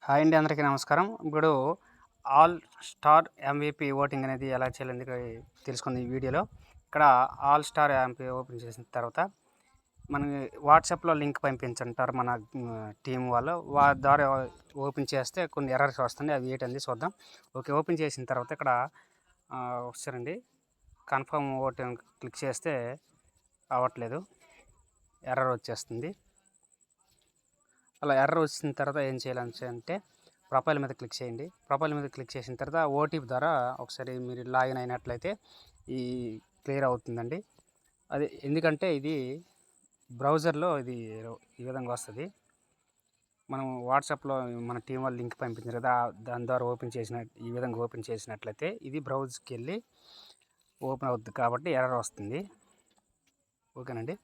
Hi అండి, అందరికీ నమస్కారం. ఇప్పుడు ఆల్ స్టార్ ఎంవిపి ఓటింగ్ అనేది ఎలా చేయాలని తెలుసుకుంది ఈ వీడియోలో. ఇక్కడ ఆల్ స్టార్ ఎంపీ ఓపెన్ చేసిన తర్వాత మనకి వాట్సాప్లో లింక్ పంపించుంటారు మన టీం వాళ్ళు. వారి ద్వారా ఓపెన్ చేస్తే కొన్ని ఎర్రర్స్ వస్తున్నాయి, అవి ఏంటనేది చూద్దాం. ఓకే, ఓపెన్ చేసిన తర్వాత ఇక్కడ ఒకసారండి కన్ఫర్మ్ ఓటింగ్ క్లిక్ చేస్తే అవ్వట్లేదు, ఎర్రర్ వచ్చేస్తుంది. అలా ఎర్రర్ వచ్చిన తర్వాత ఏం చేయాలని అంటే ప్రొఫైల్ మీద క్లిక్ చేయండి. ప్రొఫైల్ మీద క్లిక్ చేసిన తర్వాత ఓటీపీ ద్వారా ఒకసారి మీరు లాగిన్ అయినట్లయితే ఈ క్లియర్ అవుతుందండి. అది ఎందుకంటే ఇది బ్రౌజర్లో ఇది ఈ విధంగా వస్తుంది. మనం వాట్సాప్లో మన టీం వాళ్ళు లింక్ పంపించారు కదా, దాని ద్వారా ఈ విధంగా ఓపెన్ చేసినట్లయితే ఇది బ్రౌజ్కి వెళ్ళి ఓపెన్ అవుతుంది కాబట్టి ఎర్రర్ వస్తుంది. ఓకేనండి.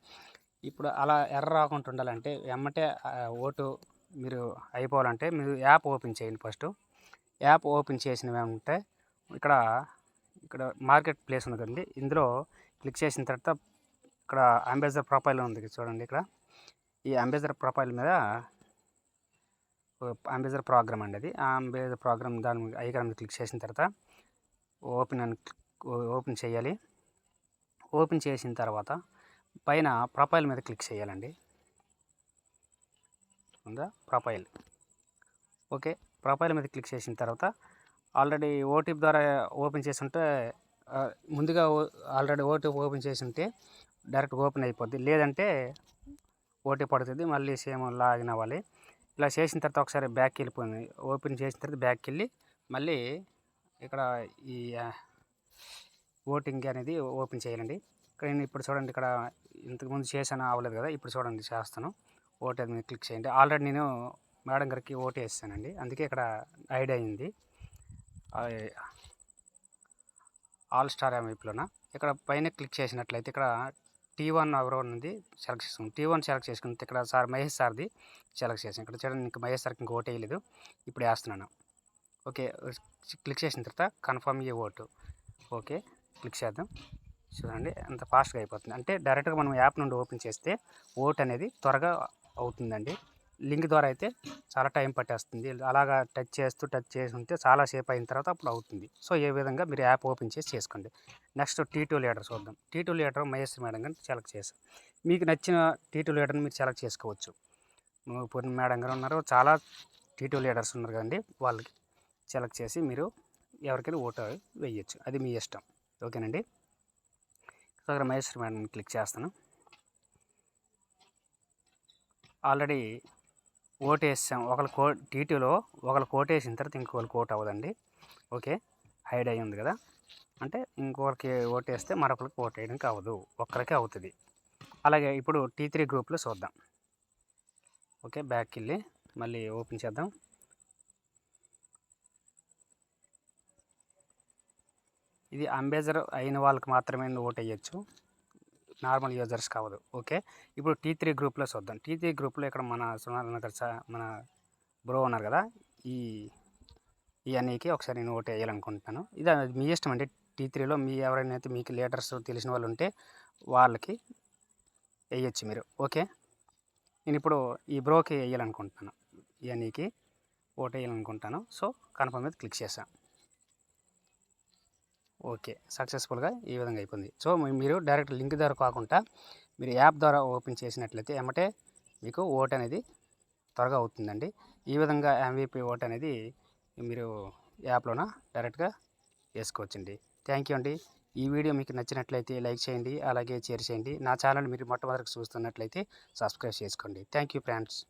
ఇప్పుడు అలా ఎర్రర్ రాకుండా ఉండాలంటే ఎమ్మటే ఓటు మీరు అయిపోవాలంటే మీరు యాప్ ఓపెన్ చేయండి. ఫస్ట్ యాప్ ఓపెన్ చేసిన వెంటనే ఇక్కడ మార్కెట్ ప్లేస్ ఉంది కదండి, ఇందులో క్లిక్ చేసిన తర్వాత ఇక్కడ అంబేద్కర్ ప్రొఫైల్ ఉంది చూడండి. ఇక్కడ ఈ అంబేద్కర్ ప్రొఫైల్ మీద అంబేద్కర్ ప్రోగ్రామ్ అండి, అది ఆ అంబేద్కర్ ప్రోగ్రామ్ దాని ఐకాన్ మీద క్లిక్ చేసిన తర్వాత ఓపెన్ చేయాలి. ఓపెన్ చేసిన తర్వాత పైన ప్రొఫైల్ మీద క్లిక్ చేయాలండి. ఉందా ప్రొఫైల్? ఓకే, ప్రొఫైల్ మీద క్లిక్ చేసిన తర్వాత ఆల్రెడీ ఓటీపీ ద్వారా ఓపెన్ చేసి ఉంటే ముందుగా ఆల్రెడీ ఓటీపీ ఓపెన్ చేసి ఉంటే డైరెక్ట్ ఓపెన్ అయిపోద్ది, లేదంటే ఓటీపీ పడుతుంది, మళ్ళీ సేమ్ లాగిన్ అవ్వాలి. ఇలా చేసిన తర్వాత ఒకసారి బ్యాక్కి వెళ్ళిపోయింది. ఓపెన్ చేసిన తర్వాత బ్యాక్కి వెళ్ళి మళ్ళీ ఇక్కడ ఈ ఓటింగ్ అనేది ఓపెన్ చేయాలండి. ఇక్కడ నేను ఇప్పుడు చూడండి, ఇక్కడ ఇంతకుముందు చేశాను అవ్వలేదు కదా, ఇప్పుడు చూడండి చేస్తాను. ఓటు మీద క్లిక్ చేయండి. ఆల్రెడీ నేను మేడం గారికి ఓటు వేసానండి, అందుకే ఇక్కడ ఐడి అయింది ఆల్ స్టార్ ఎంవిపిలోన. ఇక్కడ పైన క్లిక్ చేసినట్లయితే ఇక్కడ T1 ఎవరో ఉంది సెలెక్ట్ చేసుకుని, T1 సెలెక్ట్ చేసుకుంటే ఇక్కడ సార్ మహేష్ సార్ది సెలెక్ట్ చేసాను. ఇక్కడ చూడండి, ఇంకా మహేష్ సార్కి ఇంకా ఓటు వేయలేదు, ఇప్పుడు వేస్తున్నాను. ఓకే, క్లిక్ చేసిన తర్వాత కన్ఫర్మ్ ఈ ఓటు. ఓకే, క్లిక్ చేద్దాం. చూడండి ఎంత ఫాస్ట్గా అయిపోతుంది. అంటే డైరెక్ట్గా మనం యాప్ నుండి ఓపెన్ చేస్తే ఓట్ అనేది త్వరగా అవుతుందండి. లింక్ ద్వారా అయితే చాలా టైం పట్టేస్తుంది. అలాగా టచ్ చేసి ఉంటే చాలాసేపు అయిన తర్వాత అప్పుడు అవుతుంది. సో ఏ విధంగా మీరు యాప్ ఓపెన్ చేసి చేసుకోండి. నెక్స్ట్ T2 లీడర్ చూద్దాం. T2 లీడర్ మహేశ్వరి మేడం గారిని సెలెక్ట్ చేసాం. మీకు నచ్చిన T2 లీడర్ని మీరు సెలెక్ట్ చేసుకోవచ్చు. పూర్ణ మేడం గారు ఉన్నారు, చాలా T2 లీడర్స్ ఉన్నారు కదండి, వాళ్ళకి సెలెక్ట్ చేసి మీరు ఎవరికైనా ఓటు వేయచ్చు, అది మీ ఇష్టం. ఓకేనండి. దగ్గర మహేశ్వరి మేడం క్లిక్ చేస్తాను. ఆల్రెడీ ఓటు వేసాం, T2లో ఒకరికి ఓటు వేసిన తర్వాత ఇంకొకరికి ఓటు అవ్వదండి. ఓకే, హైడ్ అయ్యి ఉంది కదా, అంటే ఇంకొకరికి ఓటు వేస్తే మరొకరికి ఓటు వేయడానికి అవ్వదు, ఒక్కరికే అవుతుంది. అలాగే ఇప్పుడు T3 గ్రూప్లో చూద్దాం. ఓకే, బ్యాక్కి వెళ్ళి మళ్ళీ ఓపెన్ చేద్దాం. ఇది అంబేద్కర్ అయిన వాళ్ళకి మాత్రమే ఓటు వేయచ్చు, నార్మల్ యూజర్స్ కావదు. ఓకే, ఇప్పుడు T3 గ్రూప్లో చూద్దాం. T3 గ్రూప్లో ఇక్కడ మన బ్రో ఉన్నారు కదా, ఈ అన్నీకి ఒకసారి నేను ఓటు వేయాలనుకుంటున్నాను. ఇది మీ ఇష్టం అండి. T3లో ఎవరైనా అయితే మీకు లీడర్స్ తెలిసిన వాళ్ళు ఉంటే వాళ్ళకి వేయచ్చు మీరు. ఓకే, నేను ఇప్పుడు ఈ బ్రోకి వేయాలనుకుంటున్నాను, ఈ అన్నీకి ఓటు వేయాలనుకుంటాను. సో కన్ఫర్మ్ మీద క్లిక్ చేశాను. ఓకే, సక్సెస్ఫుల్గా ఈ విధంగా అయిపోయింది. సో మీరు డైరెక్ట్ లింక్ ద్వారా కాకుండా మీరు యాప్ ద్వారా ఓపెన్ చేసినట్లయితే ఎమ్మటే మీకు ఓట్ అనేది త్వరగా అవుతుందండి. ఈ విధంగా ఎంవిపి ఓట్ అనేది మీరు యాప్లోన డైరెక్ట్గా వేసుకోవచ్చండి. థ్యాంక్ యూ అండి. ఈ వీడియో మీకు నచ్చినట్లయితే లైక్ చేయండి, అలాగే షేర్ చేయండి. నా ఛానల్ మీరు మొట్టమొదటిగా చూస్తున్నట్లయితే సబ్స్క్రైబ్ చేసుకోండి. Thank you friends.